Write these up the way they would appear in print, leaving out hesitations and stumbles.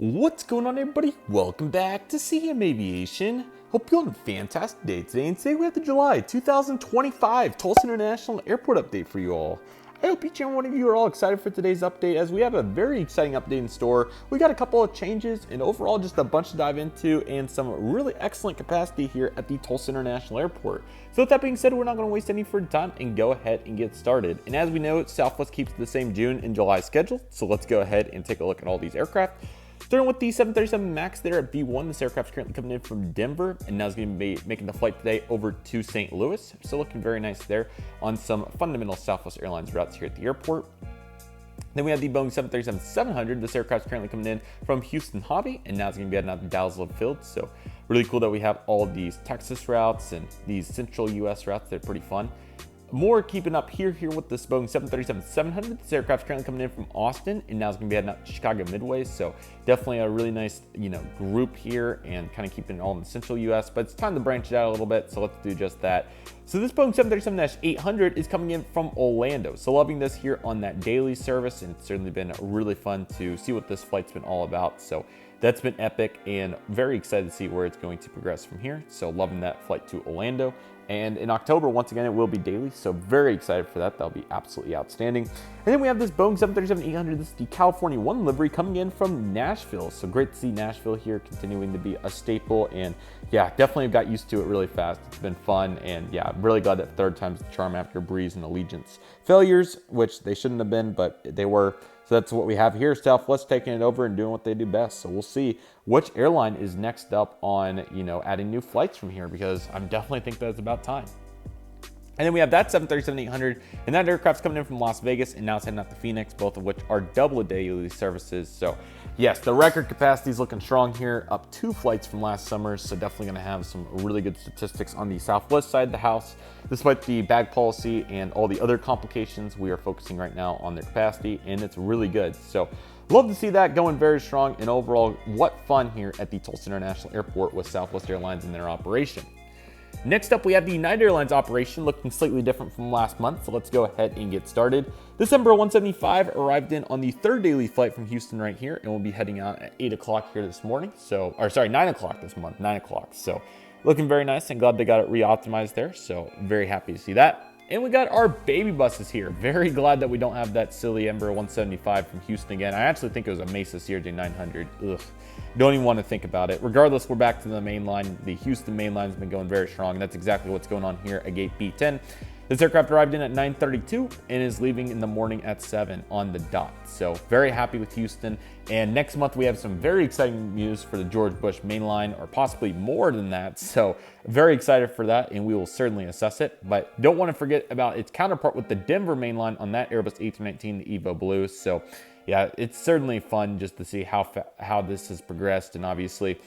What's going on, everybody? Welcome back to CM Aviation. Hope you're on a fantastic day today. And today we have the July 2025 Tulsa International Airport update for you all. I hope each and every one of you are all excited for today's update, as we have a very exciting update in store. We got a couple of changes and overall just a bunch to dive into and some really excellent capacity here at the Tulsa International Airport. So with that being said, we're not going to waste any further time and go ahead and get started. And as we know, Southwest keeps the same June and July schedule. So let's go ahead and take a look at all these aircraft. Starting with the 737 MAX there at B1, this aircraft's currently coming in from Denver and now is going to be making the flight today over to St. Louis. So looking very nice there on some fundamental Southwest Airlines routes here at the airport. Then we have the Boeing 737-700. This aircraft's currently coming in from Houston Hobby and now it's going to be heading out to Dallas Love Field. So really cool that we have all of these Texas routes and these central US routes. They're pretty fun. More keeping up here with this Boeing 737-700. This aircraft's currently coming in from Austin and now it's going to be heading out to Chicago Midway. So definitely a really nice, group here and kind of keeping it all in the central US, but it's time to branch it out a little bit. So let's do just that. So this Boeing 737-800 is coming in from Orlando. So loving this here on that daily service, and it's certainly been really fun to see what this flight's been all about. So that's been epic and very excited to see where it's going to progress from here. So loving that flight to Orlando. And in October, once again, it will be daily. So very excited for that. That'll be absolutely outstanding. And then we have this Boeing 737-800. This is the California 1 livery coming in from Nashville. So great to see Nashville here continuing to be a staple. And yeah, definitely got used to it really fast. It's been fun. And yeah, I'm really glad that third time's the charm after Breeze and Allegiance failures, which they shouldn't have been, but they were. So that's what we have here. Southwest taking it over and doing what they do best. So we'll see which airline is next up on, adding new flights from here, because I definitely think that it's about time. And then we have that 737-800, and that aircraft's coming in from Las Vegas and now it's heading out to Phoenix, both of which are double daily services. So yes, the record capacity is looking strong here, up 2 flights from last summer. So definitely going to have some really good statistics on the Southwest side of the house. Despite the bag policy and all the other complications, we are focusing right now on their capacity, and it's really good. So love to see that going very strong, and overall, what fun here at the Tulsa International Airport with Southwest Airlines and their operation. Next up, we have the United Airlines operation, looking slightly different from last month, so let's go ahead and get started. This Embraer 175 arrived in on the 3rd daily flight from Houston right here, and we'll be heading out at 8 o'clock here this morning. 9 o'clock this month, 9 o'clock. So looking very nice, and glad they got it re-optimized there, so very happy to see that. And we got our baby buses here. Very glad that we don't have that silly Embraer 175 from Houston again. I actually think it was a Mesa CRJ 900. Ugh, don't even want to think about it. Regardless, we're back to the main line. The Houston main line has been going very strong, and that's exactly what's going on here at gate B10. This aircraft arrived in at 9:32 and is leaving in the morning at 7 on the dot. So very happy with Houston. And next month we have some very exciting news for the George Bush mainline, or possibly more than that. So very excited for that, and we will certainly assess it. But don't want to forget about its counterpart with the Denver mainline on that Airbus A319, the Evo Blue. So yeah, it's certainly fun just to see how this has progressed, and obviously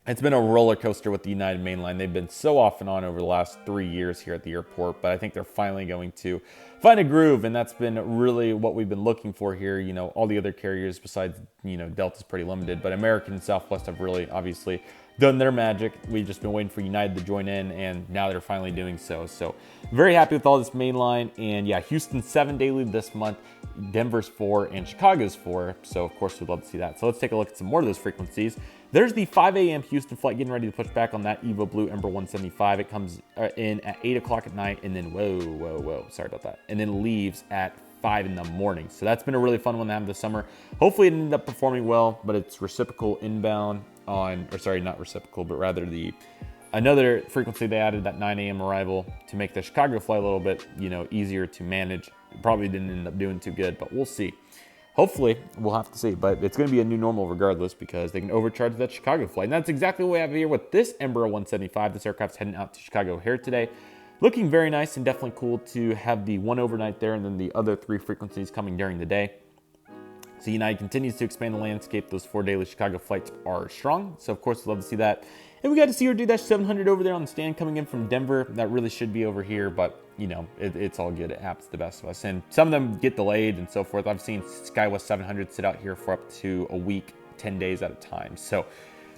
it's been a roller coaster with the United mainline. They've been so off and on over the last 3 years here at the airport, but I think they're finally going to find a groove, and that's been really what we've been looking for here. All the other carriers besides, Delta's pretty limited, but American and Southwest have really obviously done their magic. We've just been waiting for United to join in, and now they're finally doing so. So very happy with all this mainline, and yeah, Houston's 7 daily this month, Denver's 4, and Chicago's 4. So of course we'd love to see that. So let's take a look at some more of those frequencies. There's the 5 a.m. Houston flight getting ready to push back on that Evo Blue Embraer 175. It comes in at 8 o'clock at night, and then sorry about that, and then leaves at 5 in the morning. So that's been a really fun one to have this summer. Hopefully it ended up performing well, but it's reciprocal inbound not reciprocal, but rather another frequency they added, that 9 a.m. arrival, to make the Chicago flight a little bit, easier to manage. Probably didn't end up doing too good, but we'll see. Hopefully, we'll have to see, but it's going to be a new normal regardless, because they can overcharge that Chicago flight. And that's exactly what we have here with this Embraer 175. This aircraft's heading out to Chicago here today. Looking very nice and definitely cool to have the one overnight there, and then the other 3 frequencies coming during the day. So United continues to expand the landscape. Those 4 daily Chicago flights are strong. So of course, we'd love to see that. And we got to see our D-700 over there on the stand coming in from Denver. That really should be over here, but it's all good. It happens to the best of us. And some of them get delayed and so forth. I've seen SkyWest 700 sit out here for up to a week, 10 days at a time. So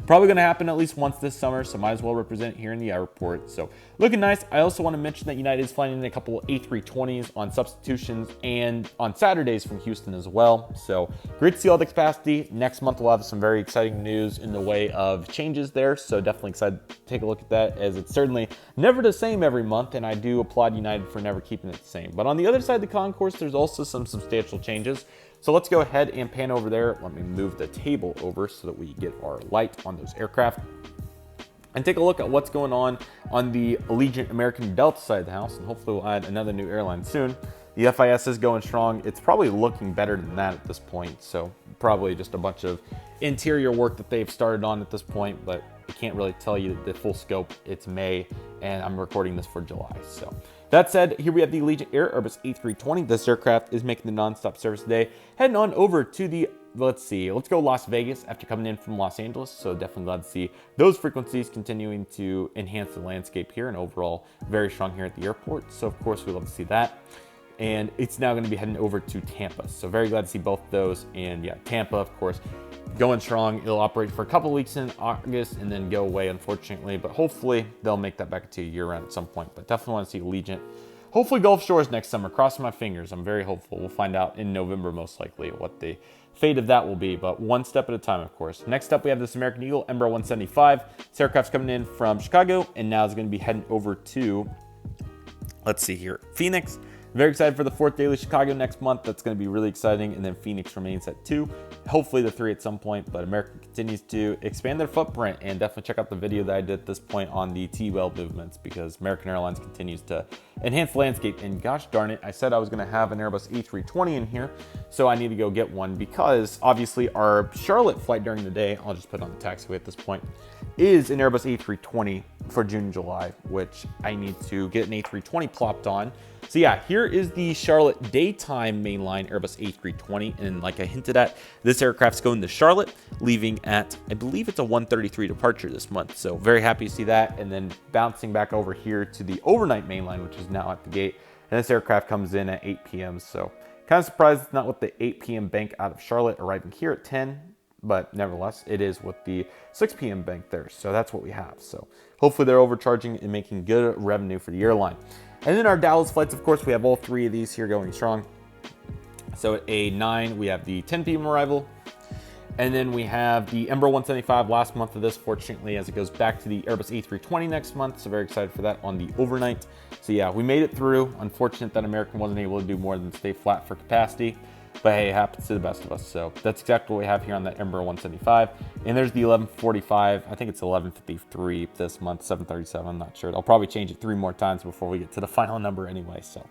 Probably going to happen at least once this summer, so might as well represent here in the airport. So looking nice. I also want to mention that United is flying in a couple of A320s on substitutions and on Saturdays from Houston as well. So great to see all the capacity. Next month we'll have some very exciting news in the way of changes there. So definitely excited to take a look at that, as it's certainly never the same every month, and I do applaud United for never keeping it the same. But on the other side of the concourse, there's also some substantial changes. So let's go ahead and pan over there. Let me move the table over so that we get our light on those aircraft and take a look at what's going on the Allegiant American Delta side of the house. And hopefully we'll add another new airline soon. The FIS is going strong. It's probably looking better than that at this point. So probably just a bunch of interior work that they've started on at this point, but I can't really tell you the full scope. It's May and I'm recording this for July. So that said, here we have the Allegiant Air Airbus A320. This aircraft is making the nonstop service today. Heading on over to the, let's go Las Vegas after coming in from Los Angeles. So definitely glad to see those frequencies continuing to enhance the landscape here, and overall very strong here at the airport. So of course we love to see that. And it's now going to be heading over to Tampa. So very glad to see both of those. And yeah, Tampa, of course, going strong. It'll operate for a couple of weeks in August and then go away, unfortunately. But hopefully they'll make that back to year-round at some point. But definitely want to see Allegiant. Hopefully Gulf Shores next summer. Crossing my fingers. I'm very hopeful. We'll find out in November, most likely, what the fate of that will be. But one step at a time, of course. Next up, we have this American Eagle Embraer 175. This aircraft's coming in from Chicago, and now it's going to be heading over to, Phoenix. Very excited for the 4th daily Chicago next month. That's going to be really exciting. And then Phoenix remains at 2. Hopefully the 3 at some point. But American continues to expand their footprint. And definitely check out the video that I did at this point on the T-Well movements, because American Airlines continues to enhance the landscape. And gosh darn it, I said I was going to have an Airbus A320 in here. So I need to go get one, because obviously our Charlotte flight during the day, I'll just put on the taxiway at this point, is an Airbus A320 for June, July, which I need to get an A320 plopped on. So yeah, here is the Charlotte daytime mainline Airbus A320. And like I hinted at, this aircraft's going to Charlotte, leaving at, I believe it's a 1:33 departure this month. So very happy to see that. And then bouncing back over here to the overnight mainline, which is now at the gate. And this aircraft comes in at 8 p.m. So kind of surprised it's not with the 8 p.m. bank out of Charlotte, arriving here at 10. But nevertheless, it is with the 6 p.m. bank there. So that's what we have. So hopefully they're overcharging and making good revenue for the airline. And then our Dallas flights, of course, we have all 3 of these here going strong. So at A9, we have the 10 p.m. arrival. And then we have the Embraer 175 last month of this, fortunately, as it goes back to the Airbus A320 next month. So very excited for that on the overnight. So yeah, we made it through. Unfortunate that American wasn't able to do more than stay flat for capacity. But hey, it happens to the best of us. So that's exactly what we have here on that Embraer 175. And there's the 1145. I think it's 1153 this month, 737. I'm not sure. I'll probably change it 3 more times before we get to the final number anyway. So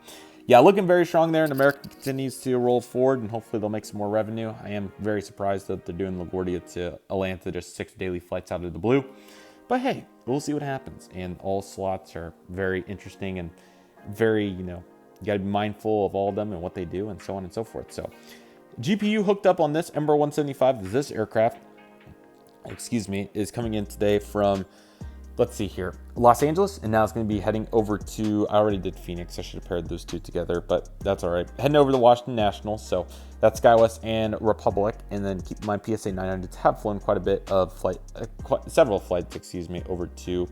yeah, looking very strong there. And American continues to roll forward, and hopefully they'll make some more revenue. I am very surprised that they're doing LaGuardia to Atlanta, just 6 daily flights out of the blue. But hey, we'll see what happens. And all slots are very interesting and very, you got to be mindful of all of them and what they do and so on and so forth. So GPU hooked up on this Embraer 175. This aircraft, is coming in today from, Los Angeles. And now it's going to be heading over to, I already did Phoenix. I should have paired those 2 together, but that's all right. Heading over to Washington National. So that's SkyWest and Republic. And then keep in mind, PSA 900s have flown quite a bit of several flights, over to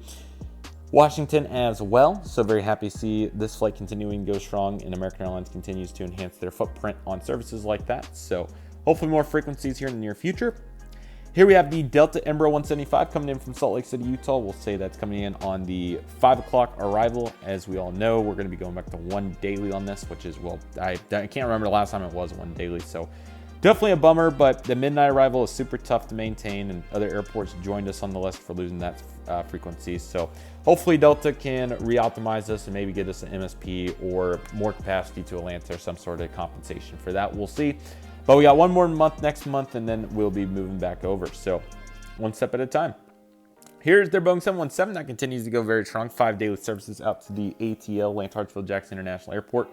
Washington as well. So very happy to see this flight continuing to go strong, and American Airlines continues to enhance their footprint on services like that. So hopefully more frequencies here in the near future. Here we have the Delta Embraer 175 coming in from Salt Lake City, Utah. We'll say that's coming in on the 5 o'clock arrival. As we all know, we're going to be going back to 1 daily on this, which is, well, I can't remember the last time it was 1 daily. So definitely a bummer, but the midnight arrival is super tough to maintain, and other airports joined us on the list for losing that frequency. So hopefully Delta can re-optimize this and maybe get us an MSP or more capacity to Atlanta or some sort of compensation for that. We'll see. But we got 1 more month next month, and then we'll be moving back over. So one step at a time. Here's their Boeing 717 that continues to go very strong. 5 daily services out to the ATL, Lance Hartsfield-Jackson International Airport.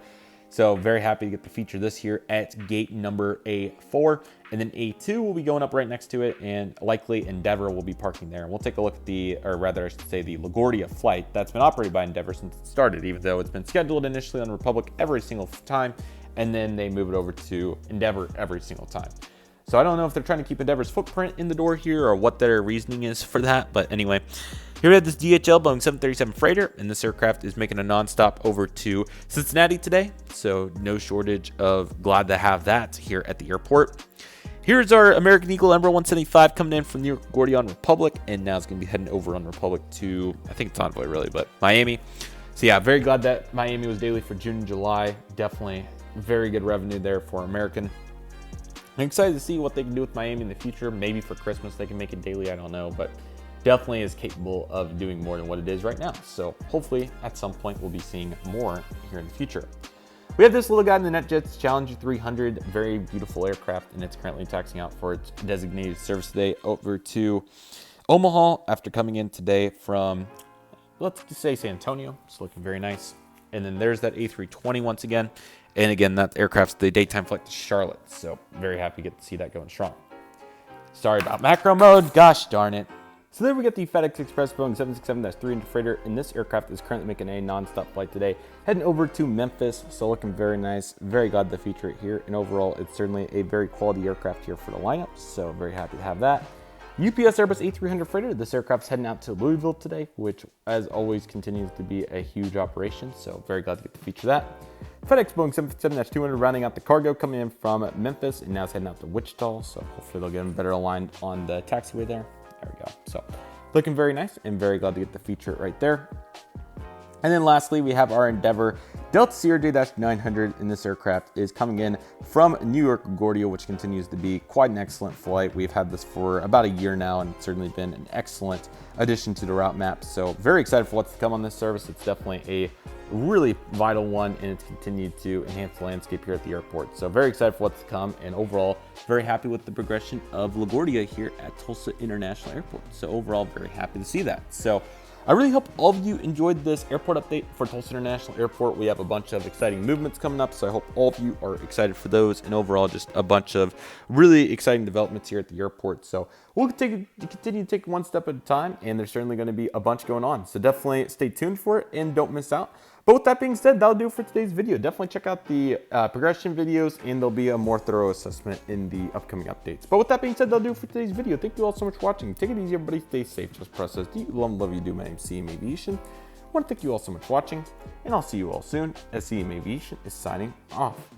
So very happy to get to feature this here at gate number A4. And then A2 will be going up right next to it, and likely Endeavor will be parking there. And we'll take a look at the LaGuardia flight that's been operated by Endeavor since it started, even though it's been scheduled initially on Republic every single time, and then they move it over to Endeavor every single time. So I don't know if they're trying to keep Endeavor's footprint in the door here or what their reasoning is for that. But anyway, here we have this DHL Boeing 737 freighter, and this aircraft is making a nonstop over to Cincinnati today. So no shortage of glad to have that here at the airport. Here's our American Eagle Embraer 175 coming in from New York LaGuardia on Republic, and now it's going to be heading over on Republic to, I think it's Envoy really, but Miami. So yeah, very glad that Miami was daily for June and July. Definitely very good revenue there for American. I'm excited to see what they can do with Miami in the future. Maybe for Christmas they can make it daily, I don't know, but definitely is capable of doing more than what it is right now. So hopefully at some point we'll be seeing more here in the future. We have this little guy in the NetJets Challenger 300, very beautiful aircraft, and it's currently taxiing out for its designated service today over to Omaha after coming in today from, let's just say, San Antonio. It's looking very nice. And then there's that A320 once again. And again, that aircraft's the daytime flight to Charlotte. So very happy to get to see that going strong. Sorry about macro mode. Gosh darn it. So then we get the FedEx Express Boeing 767-300 freighter, and this aircraft is currently making a non-stop flight today, heading over to Memphis. So looking very nice. Very glad to feature it here. And overall, it's certainly a very quality aircraft here for the lineup. So very happy to have that. UPS Airbus A300 freighter. This aircraft's heading out to Louisville today, which as always continues to be a huge operation. So very glad to get to feature that. FedEx Boeing 757-200 rounding out the cargo, coming in from Memphis, and now it's heading out to Wichita. So hopefully they'll get them better aligned on the taxiway there. There we go. So looking very nice and very glad to get the feature right there. And then lastly, we have our Endeavor Delta CRJ-900, and this aircraft is coming in from New York LaGuardia, which continues to be quite an excellent flight. We've had this for about a year now, and it's certainly been an excellent addition to the route map. So very excited for what's to come on this service. It's definitely a really vital one, and it's continued to enhance the landscape here at the airport. So very excited for what's to come, and overall very happy with the progression of LaGuardia here at Tulsa International Airport. So overall very happy to see that. So I really hope all of you enjoyed this airport update for Tulsa International Airport. We have a bunch of exciting movements coming up, so I hope all of you are excited for those, and overall just a bunch of really exciting developments here at the airport. So we'll continue to take one step at a time, and there's certainly going to be a bunch going on. So definitely stay tuned for it and don't miss out. But with that being said, that'll do it for today's video. Definitely check out the progression videos, and there'll be a more thorough assessment in the upcoming updates. But with that being said, that'll do it for today's video. Thank you all so much for watching. Take it easy, everybody. Stay safe. Just process. Do you love you do? My name's CM Aviation. I want to thank you all so much for watching, and I'll see you all soon as CM Aviation is signing off.